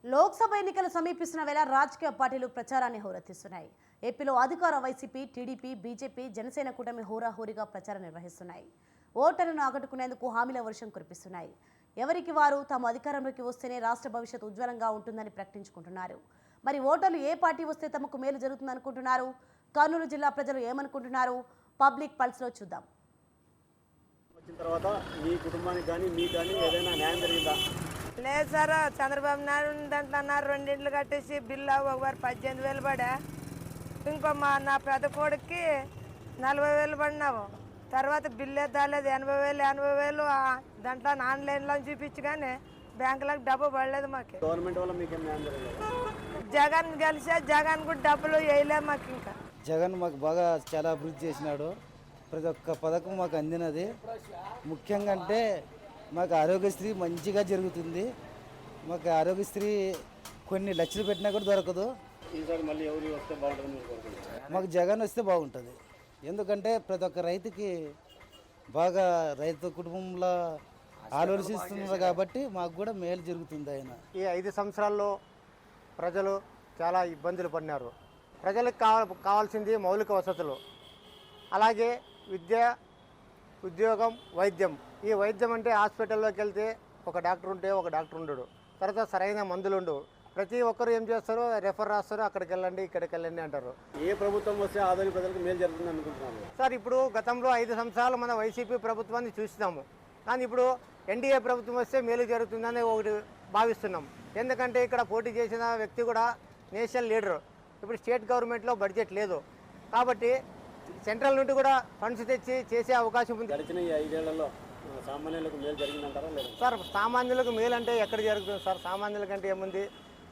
లోక్సభ ఎన్నికలు సమీపిస్తున్న వేళ రాజకీయ పార్టీలు ప్రచారాన్ని హోరెత్తిస్తున్నాయి. ఏపీలో అధికార వైసీపీ, టీడీపీ, బీజేపీ, జనసేన కూటమి హోరాహోరీగా ప్రచారం నిర్వహిస్తున్నాయి. ఓటర్లను ఆకట్టుకునేందుకు హామీల వర్షం కురిపిస్తున్నాయి. ఎవరికి వారు తాము అధికారంలోకి వస్తేనే రాష్ట్ర భవిష్యత్తు ఉజ్వలంగా ఉంటుందని ప్రకటించుకుంటున్నారు. మరి ఓటర్లు ఏ పార్టీ వస్తే తమకు మేలు జరుగుతుందనుకుంటున్నారు? కర్నూలు జిల్లా ప్రజలు ఏమనుకుంటున్నారు? పబ్లిక్ పల్స్లో చూద్దాం. వచ్చిన తర్వాత మీ కుటుంబానికి కానీ మీకు కానీ ఏదైనా న్యాయం జరిగిందా? లేదు సార్, చంద్రబాబు నాయుడు అంటున్నారు 2 ఇండ్లు కట్టేసి బిల్లు ఒకసారి 18,000 పడా, ఇంకో నా పెద్ద కొడుక్కి 40,000 పడినావు. తర్వాత బిల్లు ఎద్దాలేదు 80,000 దాంట్లో ఆన్లైన్లో చూపించి కానీ బ్యాంకులకు డబ్బు పడలేదు. మాకు గవర్నమెంట్ వల్ల మీకు న్యాయం జరగలేదు. జగన్ గెలిచే జగన్ కూడా డబ్బులు వేయలేదు మాకు. ఇంకా జగన్ మాకు బాగా చాలా అభివృద్ధి చేసినాడు. ప్రతి ఒక్క పథకం మాకు అందినది. ముఖ్యంగా అంటే మాకు ఆరోగ్యశ్రీ మంచిగా జరుగుతుంది. మాకు ఆరోగ్యశ్రీ కొన్ని లక్షలు పెట్టినా కూడా దొరకదు. ఈసారి మళ్ళీ ఎవరు వస్తే బాగుంటుంది? మాకు జగన్ వస్తే బాగుంటుంది. ఎందుకంటే ప్రతి ఒక్క రైతుకి బాగా రైతు కుటుంబంలో ఆలోచిస్తున్నారు కాబట్టి మాకు కూడా మేలు జరుగుతుంది. ఆయన ఈ 5 సంవత్సరాల్లో ప్రజలు చాలా ఇబ్బందులు పడినారు. ప్రజలకు కావాల్సింది మౌలిక వసతులు, అలాగే విద్య, ఉద్యోగం, వైద్యం. ఈ వైద్యం అంటే హాస్పిటల్లోకి వెళ్తే ఒక డాక్టర్ ఉంటే ఒక డాక్టర్ ఉండడు, తర్వాత సరైన మందులు ఉండవు. ప్రతి ఒక్కరు ఏం చేస్తారు, రెఫర్ రాస్తారు, అక్కడికి వెళ్ళండి ఇక్కడికి వెళ్ళండి అంటారు. ఏ ప్రభుత్వం వస్తే ఆదాయ ప్రజలకు మేలు జరుగుతుంది అనుకుంటున్నాను సార్, ఇప్పుడు గతంలో 5 సంవత్సరాలు మన వైసీపీ ప్రభుత్వాన్ని చూస్తున్నాము, కానీ ఇప్పుడు ఎన్డీఏ ప్రభుత్వం వస్తే మేలు జరుగుతుందని ఒకటి భావిస్తున్నాం. ఎందుకంటే ఇక్కడ పోటీ చేసిన వ్యక్తి కూడా నేషనల్ లీడరు. ఇప్పుడు స్టేట్ గవర్నమెంట్లో బడ్జెట్ లేదు కాబట్టి సెంట్రల్ నుండి కూడా ఫండ్స్ తెచ్చి చేసే అవకాశం ఉంది. గడిచిన ఈ 5 ఏళ్లలో సామాన్యులకు మేలు జరిగిందంటారా లేదు? సార్, సామాన్యులకు మేలు అంటే ఎక్కడ జరుగుతుంది సార్? సామాన్యులకంటే ఏముంది?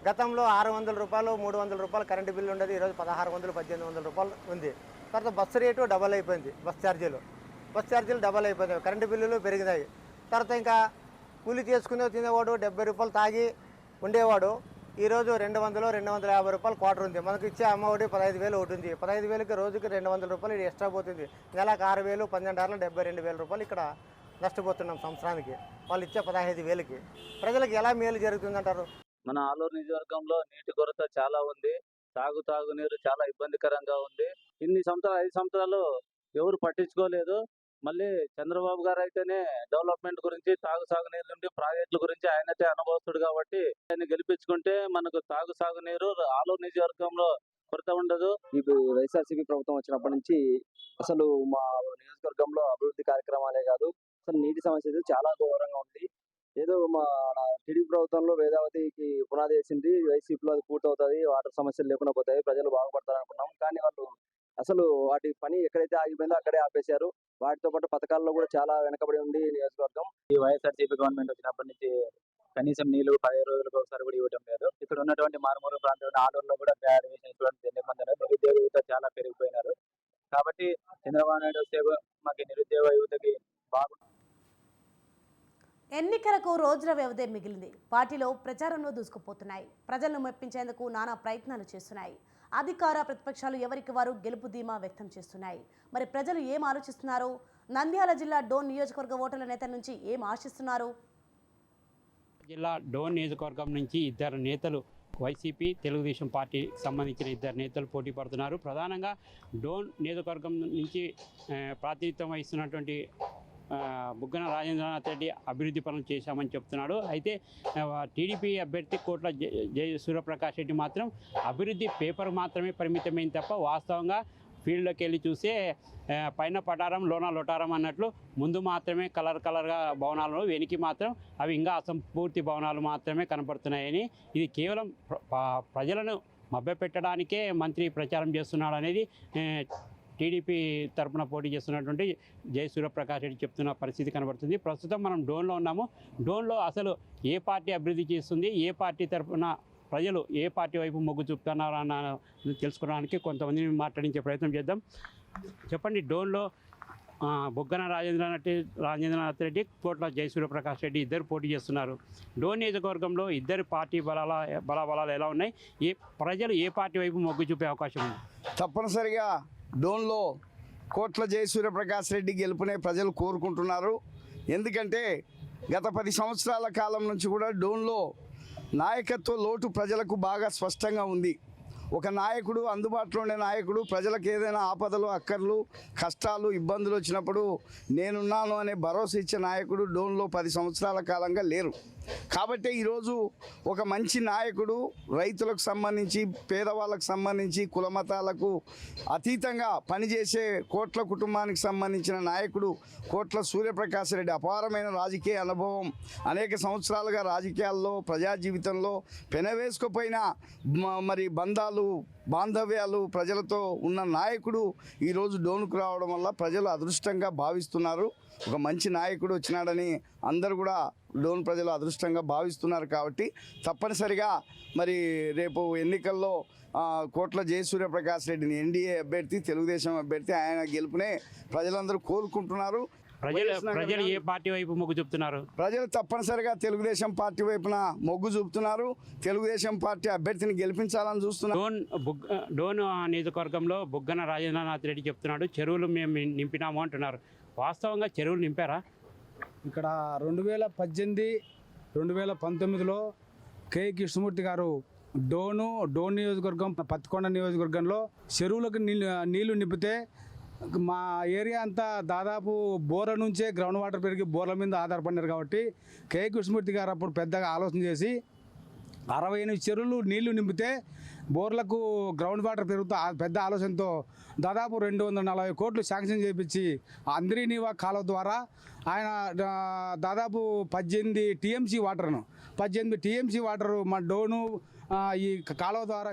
గతంలో 600 రూపాయలు 300 రూపాయలు కరెంటు బిల్లు ఉండదు, ఈరోజు 1600 1800 రూపాయలు ఉంది. తర్వాత బస్సు రేటు డబల్ అయిపోయింది, బస్ ఛార్జీలు డబల్ అయిపోయింది, కరెంటు బిల్లులు పెరిగినాయి. తర్వాత ఇంకా కూలి చేసుకునే తినేవాడు 70 రూపాయలు తాగి ఉండేవాడు, ఈరోజు 200 250 రూపాయలు క్వార్టర్ ఉంది. మనకు ఇచ్చే అమ్మఒడి 15,000 ఒకటి ఉంది. 15,000కి రోజుకి 200 రూపాయలు ఎక్స్ట్రా పోతుంది. నెలకు 6,000, 12 72,000 రూపాయలు ఇక్కడ నష్టపోతున్నాం సంవత్సరానికి. వాళ్ళు ఇచ్చే 15,000కి ప్రజలకు ఎలా మేలు జరుగుతుందంటారు? మన ఆలూరు నియోజకవర్గంలో నీటి కొరత చాలా ఉంది. తాగునీరు చాలా ఇబ్బందికరంగా ఉంది. ఇన్ని సంవత్సరాలు 5 సంవత్సరాలు ఎవరు పట్టించుకోలేదు. మళ్ళీ చంద్రబాబు గారు అయితేనే డెవలప్మెంట్ గురించి, సాగునీరు నుండి ప్రాజెక్టుల గురించి ఆయనతే అనుభవస్తుడు కాబట్టి ఆయన గెలిపించుకుంటే మనకు సాగునీరు ఆలూరు నియోజకవర్గంలో కొరత ఉండదు. ఇప్పుడు వైఎస్ఆర్సీపీ ప్రభుత్వం వచ్చినప్పటి నుంచి అసలు మా నియోజకవర్గంలో అభివృద్ధి కార్యక్రమాలే కాదు, అసలు నీటి సమస్య చాలా ఘోరంగా ఉంది. ఏదో మా టీడీపీ ప్రభుత్వంలో వేదావతికి పునాది వేసింది, వైసీపీలో అది పూర్తవుతుంది, వాటర్ సమస్యలు లేకుండా పోతాయి, ప్రజలు బాగుపడతారు అనుకున్నాం. కానీ వాళ్ళు అసలు వాటి పని ఎక్కడైతే ఆగిపోయిందో అక్కడే ఆపేశారు. వాటితో పాటు పథకాల్లో కూడా చాలా వెనకబడి ఉంది నియోజకవర్గం. ఈ వైఎస్ఆర్సీపీ గవర్నమెంట్ వచ్చినప్పటి నుంచి కనీసం నీళ్లు 15 రోజులకు ఒకసారి కూడా ఇవ్వడం లేదు. ఇక్కడ ఉన్నటువంటి మారుమూల ప్రాంతంలో ఆలూరులో కూడా బ్యాడ్ నిరుద్యోగ యువత చాలా పెరిగిపోయినారు. కాబట్టి చంద్రబాబు నాయుడు వస్తే మాకు నిరుద్యోగ యువతకి బాగుంటుంది. ఎన్నికలకు రోజుల వ్యవధి మిగిలింది. పార్టీలో ప్రచారంలో దూసుకుపోతున్నాయి. ప్రజలను మెప్పించేందుకు నానా ప్రయత్నాలు చేస్తున్నాయి. అధికార ప్రతిపక్షాలు ఎవరికి వారు గెలుపు ధీమా వ్యక్తం చేస్తున్నాయి. మరి ప్రజలు ఏం ఆలోచిస్తున్నారు? నంద్యాల జిల్లా డోన్ నియోజకవర్గ ఓటర్ల నేతల నుంచి ఏం ఆశిస్తున్నారు? జిల్లా డోన్ నియోజకవర్గం నుంచి 2 నేతలు, వైసీపీ తెలుగుదేశం పార్టీకి సంబంధించిన 2 నేతలు పోటీ పడుతున్నారు. ప్రధానంగా డోన్ నియోజకవర్గం నుంచి ప్రాతినిధ్యం వహిస్తున్నటువంటి బుగ్గన రాజేంద్రనాథ్ రెడ్డి అభివృద్ధి పనులు చేశామని చెప్తున్నాడు. అయితే టీడీపీ అభ్యర్థి కోట్ల జయ సూర్యప్రకాష్ రెడ్డి మాత్రం అభివృద్ధి పేపర్ మాత్రమే పరిమితమైంది తప్ప వాస్తవంగా ఫీల్డ్లోకి వెళ్ళి చూస్తే పైన పటారం లోన లొటారం అన్నట్లు ముందు మాత్రమే కలర్గా భవనాలు, వెనికి మాత్రం అవి ఇంకా అసంపూర్తి భవనాలు మాత్రమే కనపడుతున్నాయని, ఇది కేవలం ప్రజలను మభ్యపెట్టడానికే మంత్రి ప్రచారం చేస్తున్నాడు అనేది టీడీపీ తరఫున పోటీ చేస్తున్నటువంటి జయ సూర్యప్రకాష్ రెడ్డి చెప్తున్న పరిస్థితి కనబడుతుంది. ప్రస్తుతం మనం డోన్లో ఉన్నాము. డోన్లో అసలు ఏ పార్టీ అభివృద్ధి చేస్తుంది, ఏ పార్టీ తరఫున ప్రజలు ఏ పార్టీ వైపు మొగ్గు చూపుతున్నారు అన్న తెలుసుకోవడానికి కొంతమందిని మాట్లాడించే ప్రయత్నం చేద్దాం. చెప్పండి, డోన్లో బుగ్గన రాజేంద్రనాథ్ రెడ్డి, కోట్ల జయ సూర్యప్రకాష్ రెడ్డి ఇద్దరు పోటీ చేస్తున్నారు. డోన్ నియోజకవర్గంలో ఇద్దరు పార్టీ బలాలు ఎలా ఉన్నాయి? ప్రజలు ఏ పార్టీ వైపు మొగ్గు చూపే అవకాశం ఉంది? తప్పనిసరిగా డోన్లో కోట్ల జయ సూర్యప్రకాష్ రెడ్డి గెలుపునే ప్రజలు కోరుకుంటున్నారు. ఎందుకంటే గత 10 సంవత్సరాల కాలం నుంచి కూడా డోన్లో నాయకత్వ లోటు ప్రజలకు బాగా స్పష్టంగా ఉంది. ఒక నాయకుడు, అందుబాటులో ఉండే నాయకుడు, ప్రజలకు ఏదైనా ఆపదలు, అక్కర్లు, కష్టాలు, ఇబ్బందులు వచ్చినప్పుడు నేనున్నాను అనే భరోసా ఇచ్చే నాయకుడు డోన్లో 10 సంవత్సరాల కాలంగా లేరు. కాబట్టి ఈరోజు ఒక మంచి నాయకుడు, రైతులకు సంబంధించి, పేదవాళ్ళకు సంబంధించి, కులమతాలకు అతీతంగా పనిచేసే కోట్ల కుటుంబానికి సంబంధించిన నాయకుడు కోట్ల సూర్యప్రకాశ్ రెడ్డి. అపారమైన రాజకీయ అనుభవం, అనేక సంవత్సరాలుగా రాజకీయాల్లో, ప్రజా జీవితంలో పెనవేసుకుపోయిన మరి బంధాలు, బాంధవ్యాలు ప్రజలతో ఉన్న నాయకుడు ఈరోజు డోన్కు రావడం వల్ల ప్రజలు అదృష్టంగా భావిస్తున్నారు. ఒక మంచి నాయకుడు వచ్చినాడని అందరూ కూడా డోన్ ప్రజలు అదృష్టంగా భావిస్తున్నారు. కాబట్టి తప్పనిసరిగా మరి రేపు ఎన్నికల్లో కోట్ల జయసూర్యప్రకాశ్ రెడ్డిని ఎన్డీఏ అభ్యర్థి, తెలుగుదేశం అభ్యర్థి, ఆయన గెలుపునే ప్రజలందరూ కోరుకుంటున్నారు. ప్రజలు ఏ పార్టీ వైపు మొగ్గు చూపుతున్నారు? ప్రజలు తప్పనిసరిగా తెలుగుదేశం పార్టీ వైపున మొగ్గు చూపుతున్నారు. తెలుగుదేశం పార్టీ అభ్యర్థిని గెలిపించాలని చూస్తున్నారు. డోన్ నియోజకవర్గంలో బుగ్గన రాజేంద్రనాథ్ రెడ్డి చెప్తున్నాడు, చెరువులు మేము నింపినాము అంటున్నారు. వాస్తవంగా చెరువులు నింపారా? ఇక్కడ 2018, 2019లో కే కృష్ణమూర్తి గారు డోన్ నియోజకవర్గం, పత్తికొండ నియోజకవర్గంలో చెరువులకు నీళ్లు నింపితే మా ఏరియా అంతా దాదాపు బోర్ల నుంచే గ్రౌండ్ వాటర్ పెరిగి బోర్ల మీద ఆధారపడినారు. కాబట్టి కే కృష్ణమూర్తి గారు అప్పుడు పెద్దగా ఆలోచన చేసి 68 చెరువులు నీళ్లు నింపితే బోర్లకు గ్రౌండ్ వాటర్ పెరుగుతూ పెద్ద ఆలోచనతో దాదాపు 240 కోట్లు శాంక్షన్ చేయించి అంద్రీనీవా కాలువ ద్వారా ఆయన దాదాపు 18 టీఎంసీ వాటర్ను 18 టీఎంసీ వాటరు మా డోను ఈ కాలువ ద్వారా